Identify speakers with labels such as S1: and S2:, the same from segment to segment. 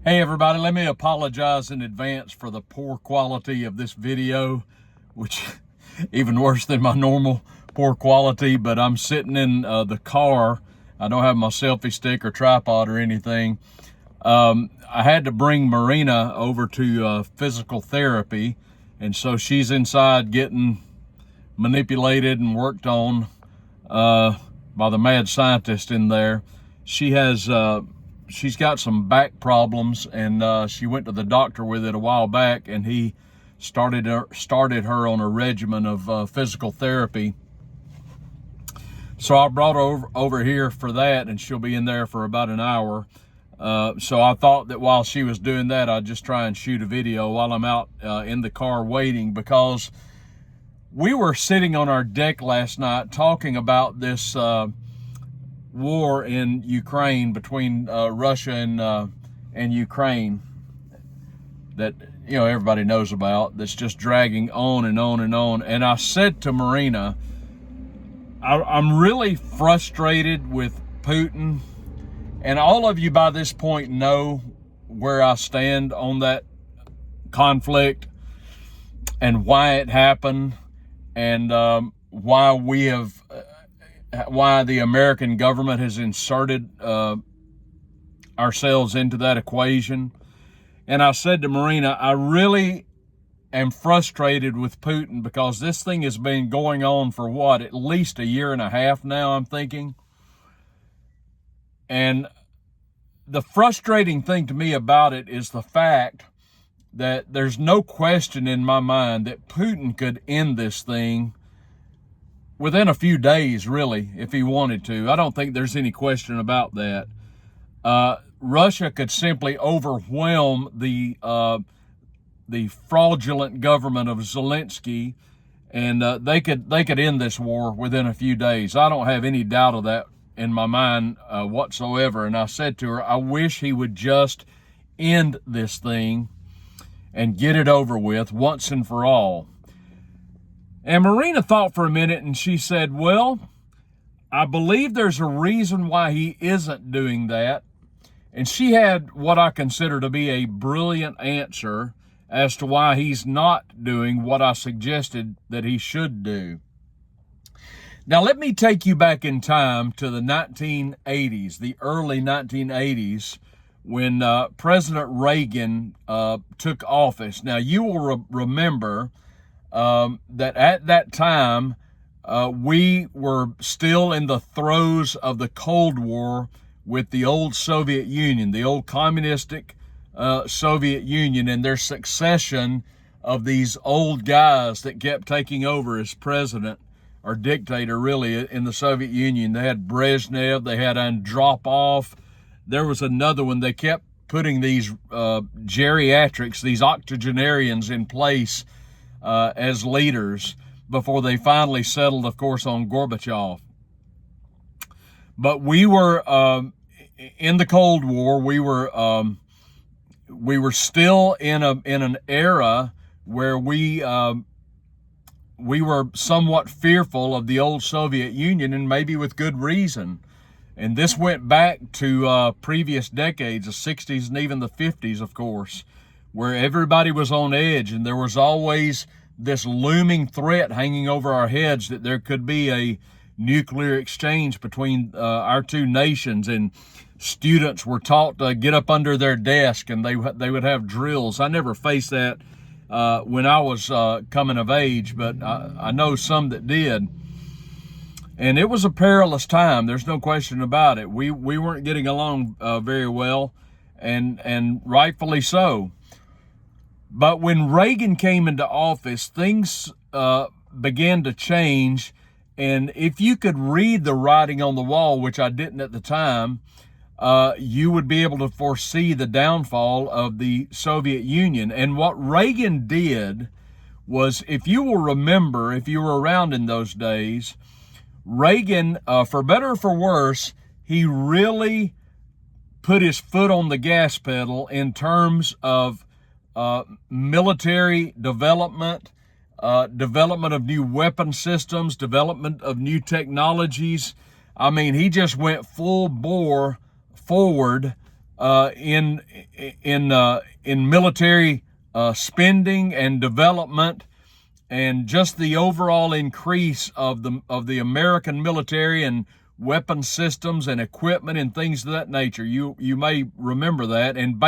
S1: Hey everybody, let me apologize in advance for the poor quality of this video, which even worse than my normal poor quality, but I'm sitting in the car. I don't have my selfie stick or tripod or anything. I had to bring Marina over to physical therapy, and so she's inside getting manipulated and worked on by the mad scientist in there. She's got some back problems, and she went to the doctor with it a while back, and he started her on a regimen of physical therapy. So I brought her over here for that, and she'll be in there for about an hour. So I thought that while she was doing that, I'd just try and shoot a video while I'm out in the car waiting, because we were sitting on our deck last night talking about this war in Ukraine between Russia and Ukraine that everybody knows about, that's just dragging on and on and on. And I said to Marina, I'm really frustrated with Putin, and all of you by this point know where I stand on that conflict and why it happened, and why the American government has inserted ourselves into that equation. And I said to Marina, I really am frustrated with Putin, because this thing has been going on for at least a year and a half now, I'm thinking. And the frustrating thing to me about it is the fact that there's no question in my mind that Putin could end this thing within a few days, really, if he wanted to. I don't think there's any question about that. Russia could simply overwhelm the fraudulent government of Zelensky, and they could end this war within a few days. I don't have any doubt of that in my mind whatsoever. And I said to her, I wish he would just end this thing and get it over with once and for all. And Marina thought for a minute, and she said, well, I believe there's a reason why he isn't doing that. And she had what I consider to be a brilliant answer as to why he's not doing what I suggested that he should do. Now, let me take you back in time to the 1980s, the early 1980s, when President Reagan took office. Now, you will remember that at that time, we were still in the throes of the Cold War with the old Soviet Union, the old communistic Soviet Union, and their succession of these old guys that kept taking over as president or dictator, really, in the Soviet Union. They had Brezhnev, they had Andropov. There was another one. They kept putting these geriatrics, these octogenarians in place as leaders before they finally settled, of course, on Gorbachev. But we were in the Cold War. We were still in an era where we were somewhat fearful of the old Soviet Union, and maybe with good reason. And this went back to previous decades, the 60s and even the 50s, of course, where everybody was on edge, and there was always this looming threat hanging over our heads that there could be a nuclear exchange between our two nations. And students were taught to get up under their desk, and they would have drills. I never faced that when I was coming of age, but I know some that did. And it was a perilous time. There's no question about it. We weren't getting along very well, and rightfully so. But when Reagan came into office, things began to change. And if you could read the writing on the wall, which I didn't at the time, you would be able to foresee the downfall of the Soviet Union. And what Reagan did was, if you will remember, if you were around in those days, Reagan, for better or for worse, he really put his foot on the gas pedal in terms of military development, development of new weapon systems, development of new technologies. I mean, he just went full bore forward in military spending and development, and just the overall increase of the American military and weapon systems and equipment and things of that nature. You may remember that. And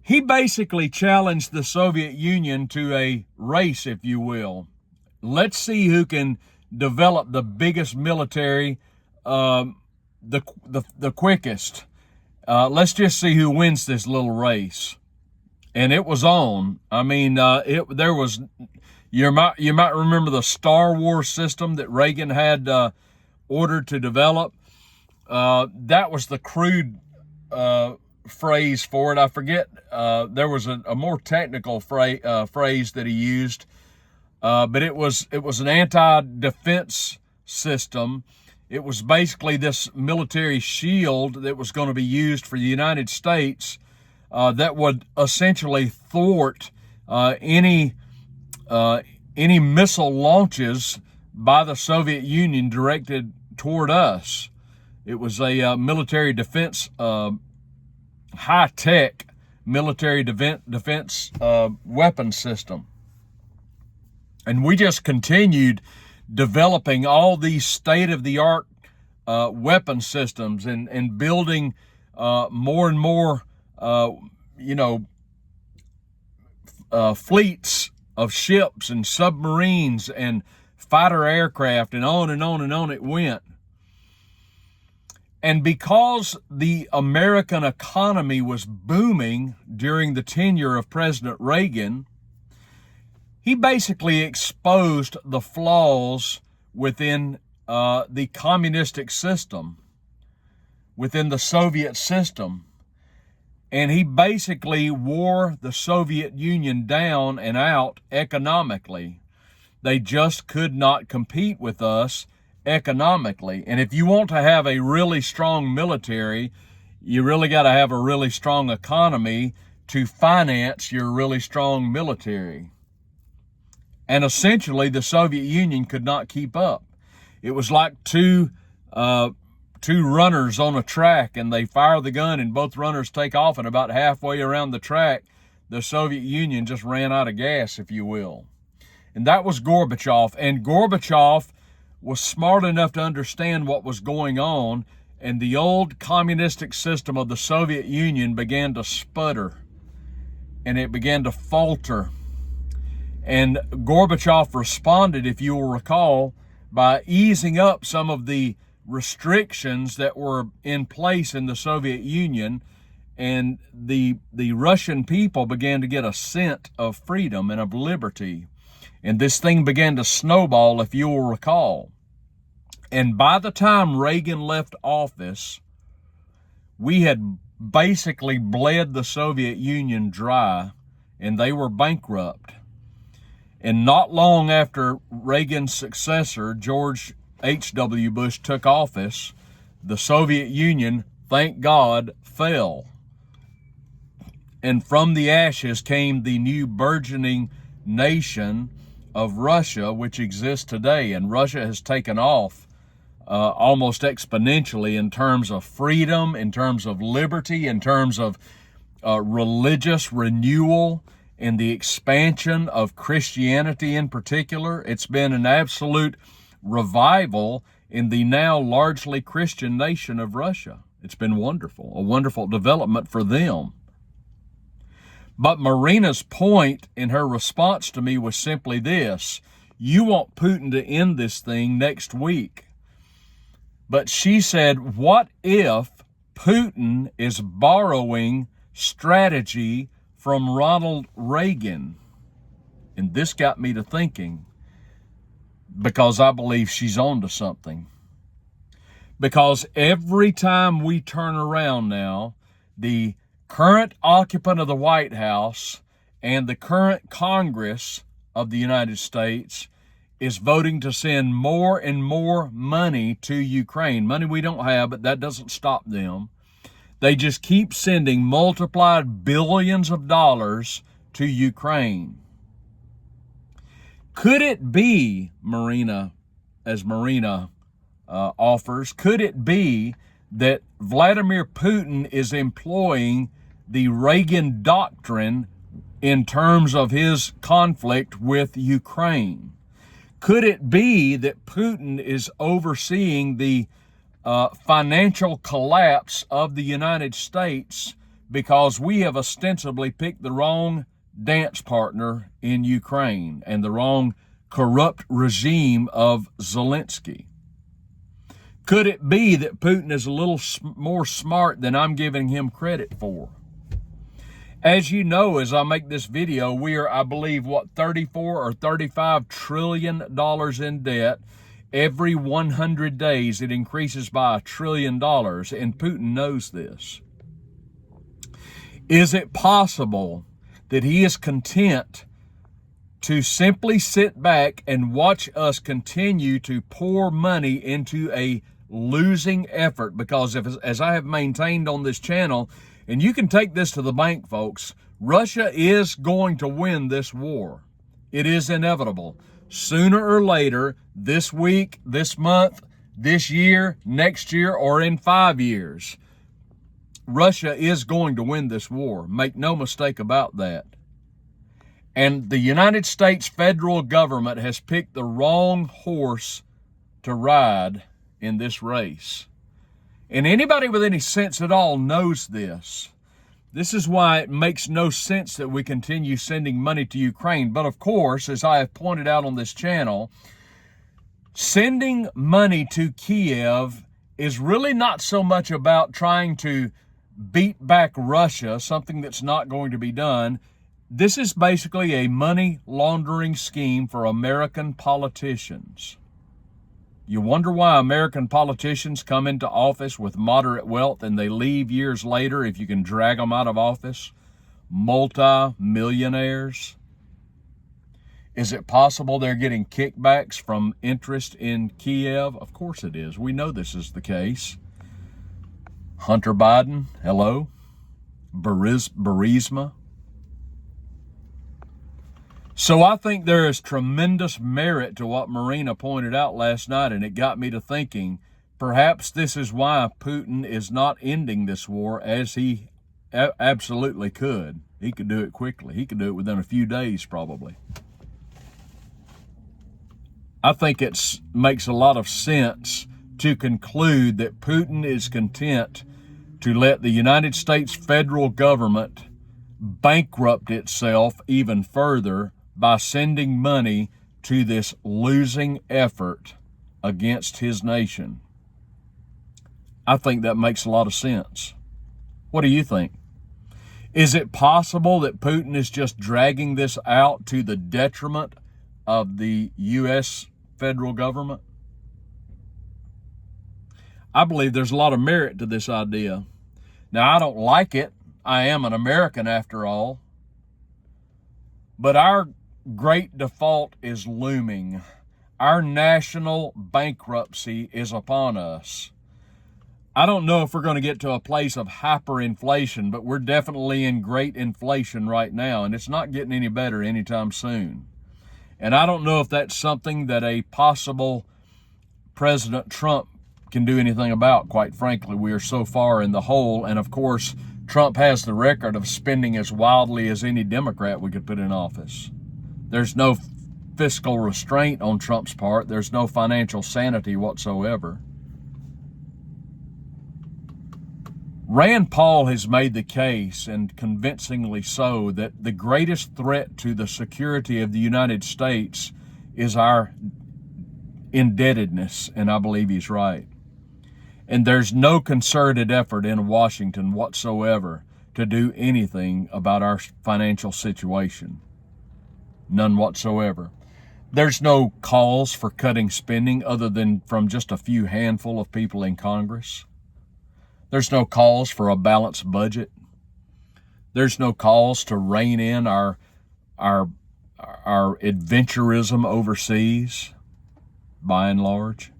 S1: he basically challenged the Soviet Union to a race, if you will. Let's see who can develop the biggest military, the quickest. Let's just see who wins this little race. And it was on. I mean, there was. You might remember the Star Wars system that Reagan had ordered to develop. That was the crude phrase for it. I forget. There was a more technical phrase that he used, but it was an anti-defense system. It was basically this military shield that was going to be used for the United States that would essentially thwart any missile launches by the Soviet Union directed toward us. It was a military defense, high-tech military defense weapon system. And we just continued developing all these state-of-the-art weapon systems and building more and more, fleets of ships and submarines and fighter aircraft, and on and on and on it went. And because the American economy was booming during the tenure of President Reagan, he basically exposed the flaws within the communistic system, within the Soviet system. And he basically wore the Soviet Union down and out economically. They just could not compete with us economically. And if you want to have a really strong military, you really got to have a really strong economy to finance your really strong military. And essentially, the Soviet Union could not keep up. It was like two runners on a track, and they fire the gun and both runners take off, and about halfway around the track, the Soviet Union just ran out of gas, if you will. And that was Gorbachev. And Gorbachev was smart enough to understand what was going on, and the old communistic system of the Soviet Union began to sputter, and it began to falter. And Gorbachev responded, if you will recall, by easing up some of the restrictions that were in place in the Soviet Union, and the Russian people began to get a scent of freedom and of liberty. And this thing began to snowball, if you will recall. And by the time Reagan left office, we had basically bled the Soviet Union dry, and they were bankrupt. And not long after Reagan's successor, George H.W. Bush, took office, the Soviet Union, thank God, fell. And from the ashes came the new burgeoning nation of Russia, which exists today. And Russia has taken off almost exponentially in terms of freedom, in terms of liberty, in terms of religious renewal, and the expansion of Christianity in particular. It's been an absolute revival in the now largely Christian nation of Russia. It's been wonderful, a wonderful development for them. But Marina's point in her response to me was simply this: you want Putin to end this thing next week. But she said, what if Putin is borrowing strategy from Ronald Reagan? And this got me to thinking, because I believe she's on to something. Because every time we turn around now, the current occupant of the White House and the current Congress of the United States is voting to send more and more money to Ukraine. Money we don't have, but that doesn't stop them. They just keep sending multiplied billions of dollars to Ukraine. Could it be, Marina, as Marina offers, could it be that Vladimir Putin is employing the Reagan doctrine in terms of his conflict with Ukraine? Could it be that Putin is overseeing the financial collapse of the United States because we have ostensibly picked the wrong dance partner in Ukraine and the wrong corrupt regime of Zelensky? Could it be that Putin is a little more smart than I'm giving him credit for? As you know, as I make this video, we are, I believe, 34 or 35 trillion dollars in debt. Every 100 days, it increases by $1 trillion, and Putin knows this. Is it possible that he is content to simply sit back and watch us continue to pour money into a losing effort? Because as I have maintained on this channel, and you can take this to the bank, folks, Russia is going to win this war. It is inevitable. Sooner or later, this week, this month, this year, next year, or in 5 years, Russia is going to win this war. Make no mistake about that. And the United States federal government has picked the wrong horse to ride in this race. And anybody with any sense at all knows this. This is why it makes no sense that we continue sending money to Ukraine. But of course, as I have pointed out on this channel, sending money to Kiev is really not so much about trying to beat back Russia, something that's not going to be done. This is basically a money laundering scheme for American politicians. You wonder why American politicians come into office with moderate wealth and they leave years later if you can drag them out of office? Multi-millionaires. Is it possible they're getting kickbacks from interest in Kiev? Of course it is. We know this is the case. Hunter Biden, hello. Burisma. So I think there is tremendous merit to what Marina pointed out last night, and it got me to thinking, perhaps this is why Putin is not ending this war as he absolutely could. He could do it quickly. He could do it within a few days, probably. I think it makes a lot of sense to conclude that Putin is content to let the United States federal government bankrupt itself even further by sending money to this losing effort against his nation. I think that makes a lot of sense. What do you think? Is it possible that Putin is just dragging this out to the detriment of the U.S. federal government? I believe there's a lot of merit to this idea. Now, I don't like it. I am an American after all. But our great default is looming. Our national bankruptcy is upon us. I don't know if we're going to get to a place of hyperinflation, but we're definitely in great inflation right now, and it's not getting any better anytime soon. And I don't know if that's something that a possible President Trump can do anything about, quite frankly. We are so far in the hole, and of course, Trump has the record of spending as wildly as any Democrat we could put in office. There's no fiscal restraint on Trump's part. There's no financial sanity whatsoever. Rand Paul has made the case, and convincingly so, that the greatest threat to the security of the United States is our indebtedness, and I believe he's right. And there's no concerted effort in Washington whatsoever to do anything about our financial situation. None whatsoever. There's no calls for cutting spending other than from just a few handful of people in Congress. There's no calls for a balanced budget. There's no calls to rein in our adventurism overseas, by and large.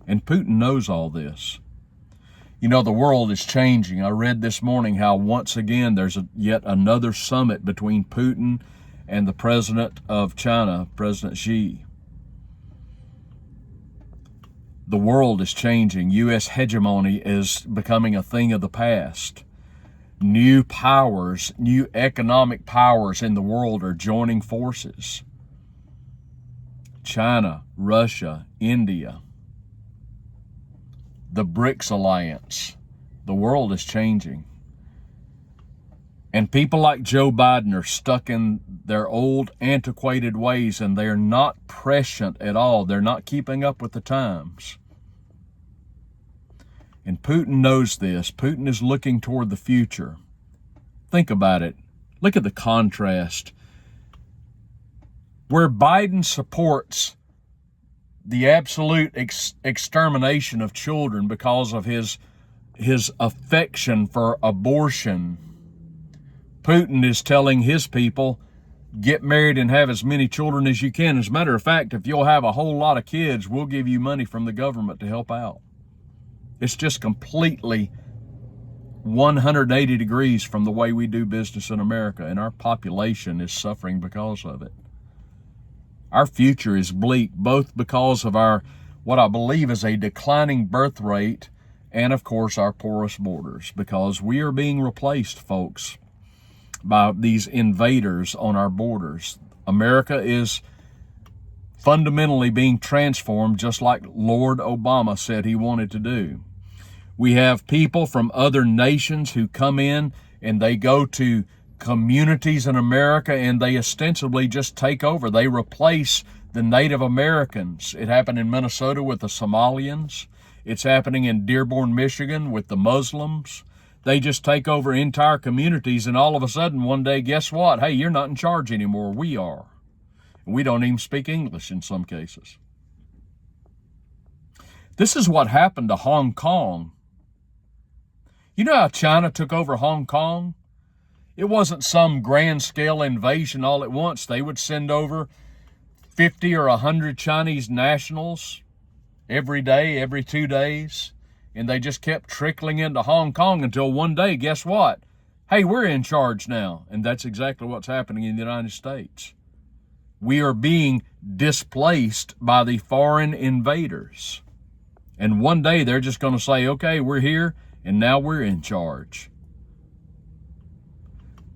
S1: And Putin knows all this. You know, the world is changing. I read this morning how once again there's yet another summit between Putin and the president of China, President Xi. The world is changing. U.S. hegemony is becoming a thing of the past. New powers, new economic powers in the world are joining forces. China, Russia, India, the BRICS alliance. The world is changing. And people like Joe Biden are stuck in their old antiquated ways, and they're not prescient at all. They're not keeping up with the times. And Putin knows this. Putin is looking toward the future. Think about it. Look at the contrast. Where Biden supports the absolute extermination of children because of his affection for abortion, Putin is telling his people, get married and have as many children as you can. As a matter of fact, if you'll have a whole lot of kids, we'll give you money from the government to help out. It's just completely 180 degrees from the way we do business in America, and our population is suffering because of it. Our future is bleak, both because of our, what I believe is a declining birth rate, and of course our porous borders, because we are being replaced, folks, by these invaders on our borders. America is fundamentally being transformed, just like Lord Obama said he wanted to do. We have people from other nations who come in and they go to communities in America and they ostensibly just take over. They replace the Native Americans. It happened in Minnesota with the Somalians. It's happening in Dearborn, Michigan with the Muslims. They just take over entire communities, and all of a sudden one day, guess what? Hey, you're not in charge anymore. We are. We don't even speak English in some cases. This is what happened to Hong Kong. You know how China took over Hong Kong? It wasn't some grand scale invasion all at once. They would send over 50 or 100 Chinese nationals every day, every 2 days. And they just kept trickling into Hong Kong until one day, guess what? Hey, we're in charge now. And that's exactly what's happening in the United States. We are being displaced by the foreign invaders. And one day they're just going to say, okay, we're here, and now we're in charge.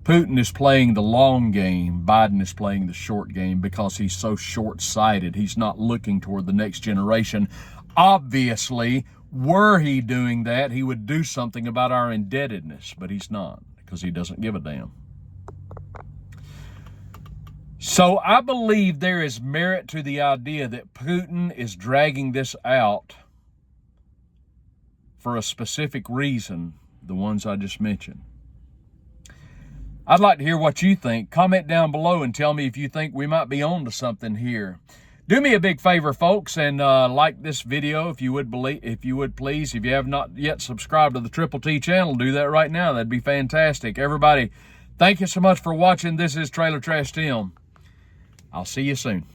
S1: Putin is playing the long game. Biden is playing the short game because he's so short-sighted. He's not looking toward the next generation. Obviously, were he doing that, he would do something about our indebtedness, but he's not, because he doesn't give a damn. So I believe there is merit to the idea that Putin is dragging this out for a specific reason, the ones I just mentioned. I'd like to hear what you think. Comment down below and tell me if you think we might be on to something here. Do me a big favor, folks, and like this video if you would please. If you have not yet subscribed to the Triple T channel, do that right now. That'd be fantastic. Everybody, thank you so much for watching. This is Trailer Trash Tim. I'll see you soon.